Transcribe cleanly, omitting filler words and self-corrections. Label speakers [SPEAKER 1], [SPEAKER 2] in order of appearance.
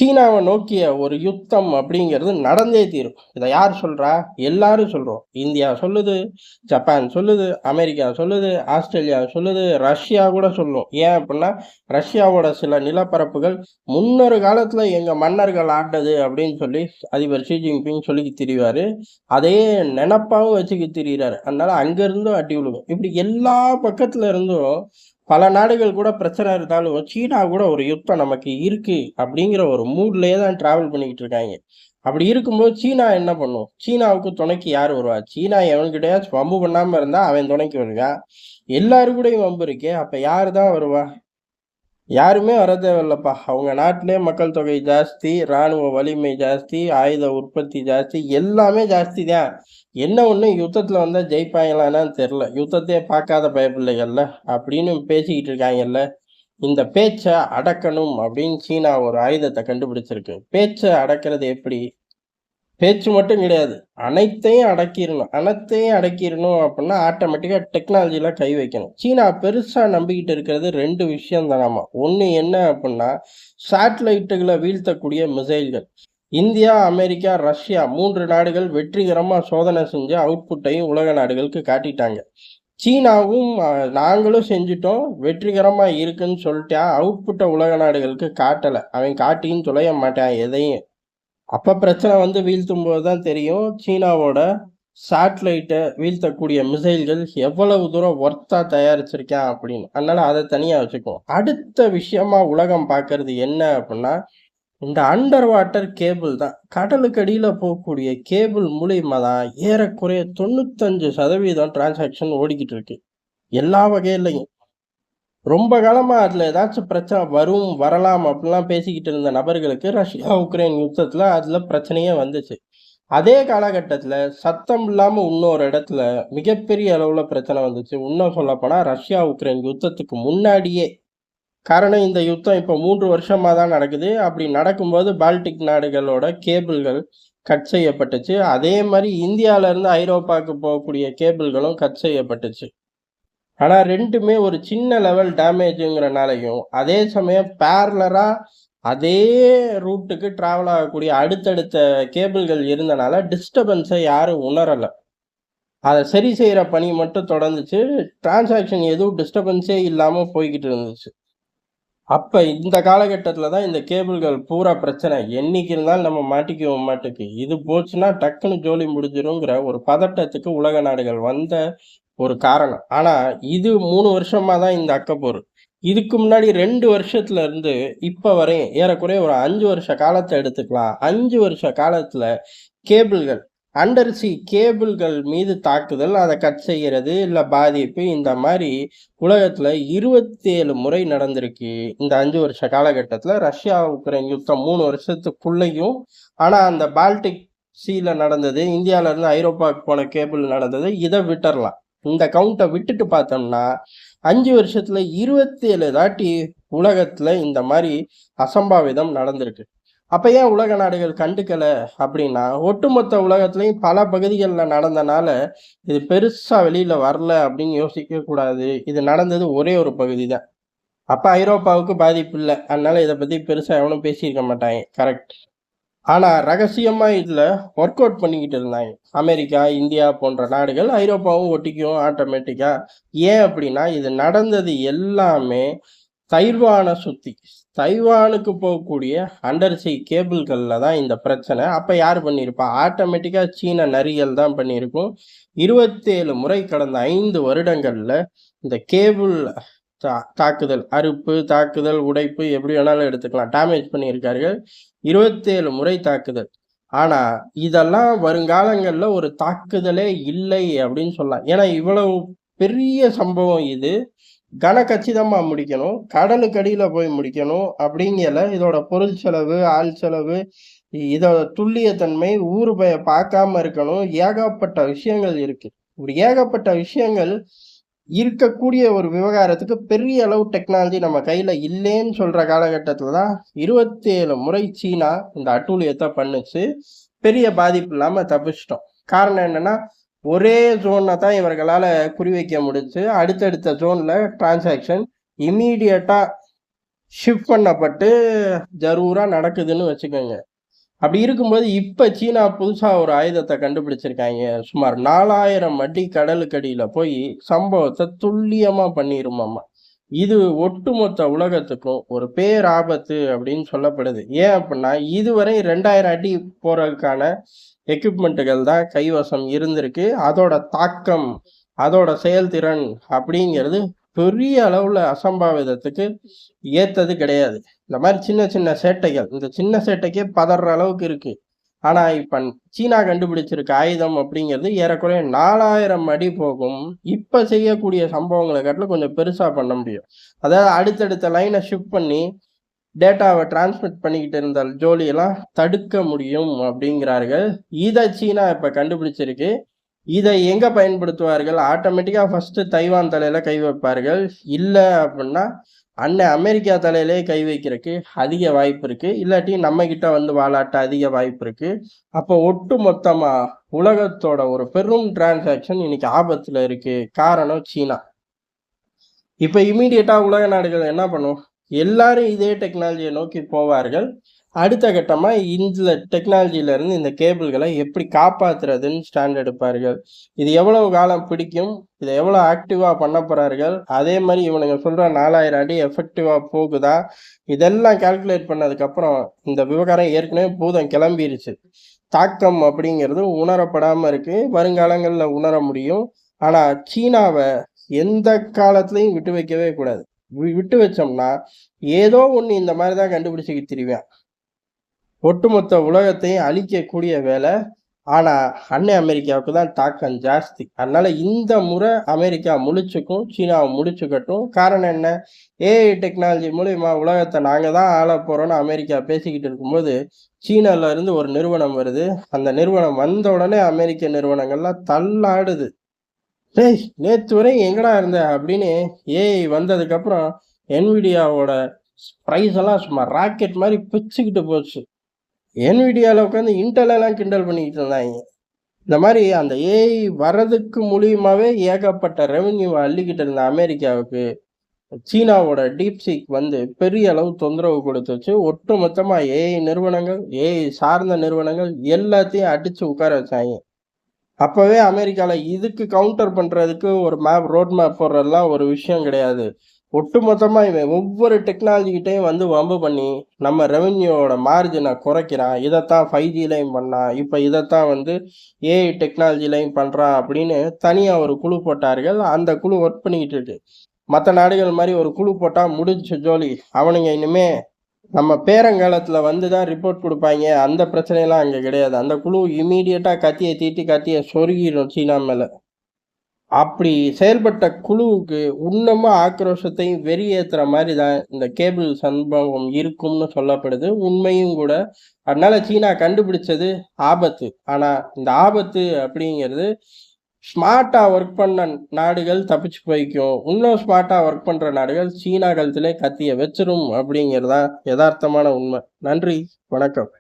[SPEAKER 1] சீனாவை நோக்கிய ஒரு யுத்தம் அப்படிங்கிறது நடந்தே தீரும். இதை யார் சொல்றா? எல்லாரும் சொல்றோம். இந்தியா சொல்லுது, ஜப்பான் சொல்லுது, அமெரிக்கா சொல்லுது, ஆஸ்திரேலியா சொல்லுது, ரஷ்யா கூட சொல்லும். ஏன் அப்படின்னா ரஷ்யாவோட சில நிலப்பரப்புகள் முன்னொரு காலத்துல எங்க மன்னர்கள் ஆண்டது அப்படின்னு சொல்லி அதிபர் ஷி ஜின்பிங் சொல்லி திரிவாரு. அதே நினப்பாவும் வச்சுக்க திரியிறாரு. அதனால அங்கிருந்தும் அடி விழுகும். இப்படி எல்லா பக்கத்துல இருந்தும் பல நாடுகள் கூட பிரச்சனை இருந்தாலும் சீனா கூட ஒரு யுத்தம் நமக்கு இருக்கு அப்படிங்கிற ஒரு மூட்லயே தான் டிராவல் பண்ணிக்கிட்டு இருக்காங்க. அப்படி இருக்கும்போது சீனா என்ன பண்ணும்? சீனாவுக்கு துணைக்கு யார் வருவா? சீனா எவன்கிட்டயாச்சும் வம்பு பண்ணாம இருந்தா அவன் துணைக்கு வருவான். எல்லாரு கூடயும் வம்பு இருக்கே, அப்ப யாரு தான் வருவா? யாருமே வர தேவையில்லப்பா. அவங்க நாட்டிலே மக்கள் தொகை ஜாஸ்தி, ராணுவ வலிமை ஜாஸ்தி, ஆயுத உற்பத்தி ஜாஸ்தி, எல்லாமே ஜாஸ்தி தான். என்ன ஒண்ணு யுத்தத்துல வந்தா ஜெயிப்பாங்களான்னு தெரியல. யுத்தத்தையே பார்க்காத பயப்பிள்ளைகள்ல அப்படின்னு பேசிக்கிட்டு இருக்காங்கல்ல. இந்த பேச்ச அடக்கணும் அப்படின்னு சீனா ஒரு ஆயுதத்தை கண்டுபிடிச்சிருக்கு. பேச்ச அடக்கிறது எப்படி? பேச்சு மட்டும் கிடையாது. அனைத்தையும் அடக்கிரணும் அப்படின்னா ஆட்டோமேட்டிக்கா டெக்னாலஜில கை வைக்கணும். சீனா பெருசா நம்பிக்கிட்டு இருக்கிறது 2 விஷயம் தானாமா. ஒண்ணு என்ன அப்படின்னா, சேட்டலைட்டுகள வீழ்த்தக்கூடிய மிசைல்கள். இந்தியா, அமெரிக்கா, ரஷ்யா 3 நாடுகள் வெற்றிகரமா சோதனை செஞ்ச அவுட்புட்டையும் உலக நாடுகளுக்கு காட்டிட்டாங்க. சீனாவும் நாங்களும் செஞ்சுட்டோம், வெற்றிகரமா இருக்குன்னு சொல்லிட்டான். அவுட்புட்ட உலக நாடுகளுக்கு காட்டல. அவன் காட்டியும் தொலைய மாட்டான் எதையும். அப்ப பிரச்சனை வந்து வீழ்த்தும்போது தான் தெரியும் சீனாவோட சேட்டலைட்டை வீழ்த்தக்கூடிய மிசைல்கள் எவ்வளவு தூரம் ஒர்த்தா தயாரிச்சிருக்கேன் அப்படின்னு. அதனால அதை தனியா வச்சுக்குவோம். அடுத்த விஷயமா உலகம் பார்க்கறது என்ன அப்படின்னா, இந்த அண்டர் வாட்டர் கேபிள் தான். கடலுக்கு அடியில போகக்கூடிய கேபிள் மூலியமா தான் ஏறக்குறைய 95% டிரான்சாக்ஷன் ஓடிக்கிட்டு இருக்கு. எல்லா வகையிலையும். ரொம்ப காலமா அதுல ஏதாச்சும் பிரச்சனை வரும், வரலாம் அப்படிலாம் பேசிக்கிட்டு இருந்த நபர்களுக்கு ரஷ்யா, உக்ரைன் யுத்தத்துல அதுல பிரச்சனையே வந்துச்சு. அதே காலகட்டத்துல சத்தம் இல்லாம இன்னொரு இடத்துல மிகப்பெரிய அளவுல பிரச்சனை வந்துச்சு. இன்னும் சொல்லப்போனா ரஷ்யா, உக்ரைன் யுத்தத்துக்கு முன்னாடியே. காரணம் இந்த யுத்தம் இப்ப 3 வருஷமா தான் நடக்குது. அப்படி நடக்கும்போது பால்டிக் நாடுகளோட கேபிள்கள் கட் செய்யப்பட்டுச்சு. அதே மாதிரி இந்தியால இருந்து ஐரோப்பாவுக்கு போகக்கூடிய கேபிள்களும் கட் செய்யப்பட்டுச்சு. ஆனா 2மே ஒரு சின்ன லெவல் டேமேஜுங்கிறனாலையும், அதே சமயம் பேரலரா அதே ரூட்டுக்கு டிராவல் ஆகக்கூடிய அடுத்தடுத்த கேபிள்கள் இருந்தனால டிஸ்டர்பன்ஸை யாரும் உணரல. அதை சரி செய்யற பணி மட்டும் தொடர்ந்துச்சு. டிரான்சாக்ஷன் எதுவும் டிஸ்டர்பன்ஸே இல்லாம போய்கிட்டு இருந்துச்சு. அப்ப இந்த காலகட்டத்துல தான் இந்த கேபிள்கள் பூரா பிரச்சனை. என்னைக்கு இருந்தாலும் நம்ம மாட்டிக்குவோம் மாட்டுக்கு. இது போச்சுன்னா டக்குன்னு ஜோலி முடிஞ்சிருங்கிற ஒரு பதட்டத்துக்கு உலக நாடுகள் வந்த ஒரு காரணம். ஆனா இது 3 வருஷமா தான் இந்த அக்கப்போர். இதுக்கு முன்னாடி 2 வருஷத்துல இருந்து இப்ப வரையும் ஏறக்குறைய ஒரு 5 வருஷ காலத்தை எடுத்துக்கலாம். 5 வருஷ காலத்துல கேபிள்கள் அண்டர் சி கேபிள்கள் மீது தாக்குதல், அதை கட் செய்யறது, இல்ல பாதிப்பு, இந்த மாதிரி உலகத்துல 27 முறை நடந்திருக்கு. இந்த 5 வருஷ காலகட்டத்துல ரஷ்யா உக்ரைன் யுத்தம் 3 வருஷத்துக்குள்ளேயும். ஆனா அந்த பால்டிக் சீல நடந்தது, இந்தியால இருந்து ஐரோப்பாவுக்கு போன கேபிள் நடந்தது, இதை விட்டுறலாம். இந்த கவுண்டை விட்டுட்டு பார்த்தோம்னா 5 வருஷத்துல 27 தாட்டி உலகத்துல இந்த மாதிரி அசம்பாவிதம் நடந்திருக்கு. அப்ப ஏன் உலக நாடுகள் கண்டுக்கல அப்படின்னா, ஒட்டுமொத்த உலகத்திலையும் பல பகுதிகளில் நடந்தனால இது பெருசா வெளியில வரல அப்படின்னு யோசிக்க கூடாது. இது நடந்தது ஒரே ஒரு பகுதி தான். அப்ப ஐரோப்பாவுக்கு பாதிப்பு இல்லை, அதனால இதை பத்தி பெருசா எவனும் பேசியிருக்க மாட்டாங்க. கரெக்ட். ஆனா ரகசியமா இதுல ஒர்க் அவுட் பண்ணிக்கிட்டு இருந்தாங்க அமெரிக்கா, இந்தியா போன்ற நாடுகள். ஐரோப்பாவும் ஒட்டிக்கும் ஆட்டோமேட்டிக்கா. ஏன் அப்படின்னா இது நடந்தது எல்லாமே தைவானை சுத்தி. தைவானுக்கு போகக்கூடிய அண்டர் சி கேபிள்கள்ல தான் இந்த பிரச்சனை. அப்ப யார் பண்ணியிருப்பா? ஆட்டோமேட்டிக்கா சீன நரிகள் தான் பண்ணியிருக்கும். 27 முறை கடந்த 5 வருடங்கள்ல இந்த கேபிள் தாக்குதல், அறுப்பு, தாக்குதல், உடைப்பு, எப்படி வேணாலும் எடுத்துக்கலாம், டேமேஜ் பண்ணியிருக்கார்கள். 27 முறை தாக்குதல். ஆனா இதெல்லாம் வருங்காலங்கள்ல ஒரு தாக்குதலே இல்லை அப்படின்னு சொல்லலாம். ஏன்னா இவ்வளவு பெரிய சம்பவம் இது. கனகச்சிதமா முடிக்கணும், கடலுக்கு அடியில போய் முடிக்கணும் அப்படிங்கல. இதோட பொருள் செலவு, ஆள் செலவு, இதோட துல்லியத்தன்மை, ஊர் பய பார்க்காம இருக்கணும். ஏகப்பட்ட விஷயங்கள் இருக்கு. இப்படி ஏகப்பட்ட விஷயங்கள் இருக்கக்கூடிய ஒரு விவகாரத்துக்கு பெரிய அளவு டெக்னாலஜி நம்ம கையில இல்லைன்னு சொல்ற காலகட்டத்துல தான் 27 முறை சீனா இந்த அட்டூழியத்தை பண்ணுச்சு. பெரிய பாதிப்பு இல்லாம தப்பிச்சிட்டோம். காரணம் என்னன்னா, ஒரே ஜோனை தான் இவர்களால் குறிவைக்க முடிஞ்சு. அடுத்தடுத்த ஜோனில் டிரான்சாக்ஷன் இம்மீடியட்டாக ஷிஃப்ட் பண்ணப்பட்டு ஜரூரா நடக்குதுன்னு வச்சுக்கோங்க. அப்படி இருக்கும்போது இப்ப சீனா புதுசா ஒரு ஆயுதத்தை கண்டுபிடிச்சிருக்காங்க. சுமார் 4000 அடி கடலுக்கடியில போய் சம்பவத்தை துல்லியமா பண்ணிருமாமா. இது ஒட்டுமொத்த உலகத்துக்கும் ஒரு பேராபத்து அப்படின்னு சொல்லப்படுது. ஏன் அப்படின்னா இதுவரை 2000 அடி போறதுக்கான எக்யூப்மெண்ட்டுகள் தான் கைவசம் இருந்திருக்கு. அதோட தாக்கம், அதோட செயல்திறன் அப்படிங்கிறது பெரிய அளவுல அசம்பாவிதத்துக்கு ஏத்தது கிடையாது. இந்த மாதிரி சின்ன சின்ன சேட்டைகள், இந்த சின்ன சேட்டைக்கே பதற அளவுக்கு இருக்கு. ஆனா இப்ப சீனா கண்டுபிடிச்சிருக்க ஆயுதம் அப்படிங்கிறது ஏறக்குறைய 4000 அடி போகும். இப்ப செய்யக்கூடிய சம்பவங்களை காட்டிலும் கொஞ்சம் பெருசா பண்ண முடியும். அதாவது அடுத்தடுத்த லைனை ஷிஃப்ட் பண்ணி டேட்டாவை டிரான்ஸ்மிட் பண்ணிக்கிட்டு இருந்த ஜோலியெல்லாம் தடுக்க முடியும் அப்படிங்கிறார்கள். இதை சீனா இப்ப கண்டுபிடிச்சிருக்கு. இதை எங்க பயன்படுத்துவார்கள்? ஆட்டோமேட்டிக்கா ஃபர்ஸ்ட் தைவான் தலையில கை வைப்பார்கள். இல்ல அப்படின்னா அண்ணன் அமெரிக்கா தலையிலே கை வைக்கிறதுக்கு அதிக வாய்ப்பு இருக்கு. இல்லாட்டி நம்ம கிட்ட வந்து வாலாட்ட அதிக வாய்ப்பு இருக்கு. அப்போ ஒட்டு மொத்தமா உலகத்தோட ஒரு பெரும் டிரான்சாக்ஷன் இன்னைக்கு ஆபத்துல இருக்கு. காரணம் சீனா. இப்ப இமீடியட்டா உலக நாடுகள் என்ன பண்ணும்? எல்லாரும் இதே டெக்னாலஜியை நோக்கி போவார்கள். அடுத்த கட்டமா இந்த டெக்னாலஜில இருந்து இந்த கேபிள்களை எப்படி காப்பாத்துறதுன்னு ஸ்டாண்ட் எடுப்பார்கள். இது எவ்வளவு காலம் பிடிக்கும், இதை எவ்வளவு ஆக்டிவா பண்ண போறார்கள், அதே மாதிரி இவனுங்க சொல்ற 4000 அடி எஃபெக்டிவா போகுதா, இதெல்லாம் கால்குலேட் பண்ணதுக்கு அப்புறம் இந்த விவகாரம் ஏற்கனவே பூதம் கிளம்பிருச்சு. தாக்கம் அப்படிங்கிறது உணரப்படாம இருக்கு. வருங்காலங்கள்ல உணர முடியும். ஆனா சீனாவை எந்த காலத்திலையும் விட்டு வைக்கவே கூடாது. விட்டு வச்சோம்னா ஏதோ ஒண்ணு இந்த மாதிரிதான் கண்டுபிடிச்சுக்கிட்டு திரிவேன். ஒட்டுமொத்த உலகத்தையும் அழிக்கக்கூடிய வேலை. ஆனா அன்னை அமெரிக்காவுக்கு தான் தாக்கம் ஜாஸ்தி. அதனால இந்த முறை அமெரிக்கா முழிச்சுக்கும், சீனாவை முடிச்சுக்கட்டும். காரணம் என்ன? ஏஐ டெக்னாலஜி மூலியமா உலகத்தை நாங்க தான் ஆள போறோம்னு அமெரிக்கா பேசிக்கிட்டு இருக்கும்போது சீனால இருந்து ஒரு நிறுவனம் வருது. அந்த நிறுவனம் வந்த உடனே அமெரிக்க நிறுவனங்கள்லாம் தள்ளாடுது. டேய் நேத்து வரை எங்கடா இருந்த அப்படின்னு ஏஐ வந்ததுக்கு அப்புறம் என்விடியாவோட பிரைஸ் எல்லாம் சும்மா ராக்கெட் மாதிரி பிச்சுக்கிட்டு போச்சு. என்விடியாவில் உட்காந்து இன்டெல்லாம் கிண்டல் பண்ணிக்கிட்டு இருந்தாங்க. இந்த மாதிரி அந்த ஏஐ வர்றதுக்கு மூலியமாவே ஏகப்பட்ட ரெவென்யூ அள்ளிக்கிட்டு இருந்த அமெரிக்காவுக்கு சீனாவோட டீப்சீக் வந்து பெரிய அளவு தொந்தரவு கொடுத்துச்சு. ஒட்டு மொத்தமா ஏஐ நிறுவனங்கள், ஏஐ சார்ந்த நிறுவனங்கள் எல்லாத்தையும் அடிச்சு உட்கார வச்சாங்க. அப்பவே அமெரிக்கால இதுக்கு கவுண்டர் பண்றதுக்கு ஒரு ரோட் மேப் போடுறதெல்லாம் ஒரு விஷயம் கிடையாது. ஒட்டுமொத்தமா இவன் ஒவ்வொரு டெக்னாலஜிக்கிட்டையும் வந்து வம்பு பண்ணி நம்ம ரெவென்யூவோட மார்ஜினை குறைக்கிறான். இதைத்தான் 5Gலையும் பண்ணான், இப்போ இதைத்தான் வந்து ஏஐ டெக்னாலஜிலையும் பண்றான் அப்படின்னு தனியா ஒரு குழு போட்டார்கள். அந்த குழு ஒர்க் பண்ணிக்கிட்டு இருக்கு. மற்ற நாடுகள் மாதிரி ஒரு குழு போட்டா முடிஞ்ச ஜோலி. அவனுங்க இனிமே நம்ம பேரங்காலத்துல வந்துதான் ரிப்போர்ட் கொடுப்பாங்க. அந்த பிரச்சனையெல்லாம் அங்க கிடையாது. அந்த குழு இமீடியட்டா கத்தியை தீட்டி கத்தியை சொருகிடும் சீனா மேல. அப்படி செயல்பட்ட குழுவுக்கு இன்னமும் ஆக்ரோஷத்தையும் வெறியேற்றுற மாதிரி தான் இந்த கேபிள் சம்பவம் இருக்கும்னு சொல்லப்படுது. உண்மையும் கூட. அதனால சீனா கண்டுபிடிச்சது ஆபத்து. ஆனா இந்த ஆபத்து அப்படிங்கிறது ஸ்மார்ட்டா ஒர்க் பண்ண நாடுகள் தப்பிச்சு போய்க்கும். இன்னும் ஸ்மார்ட்டா ஒர்க் பண்ற நாடுகள் சீனா கழுத்திலே கத்திய வச்சிரும் அப்படிங்கிறதா யதார்த்தமான உண்மை. நன்றி, வணக்கம்.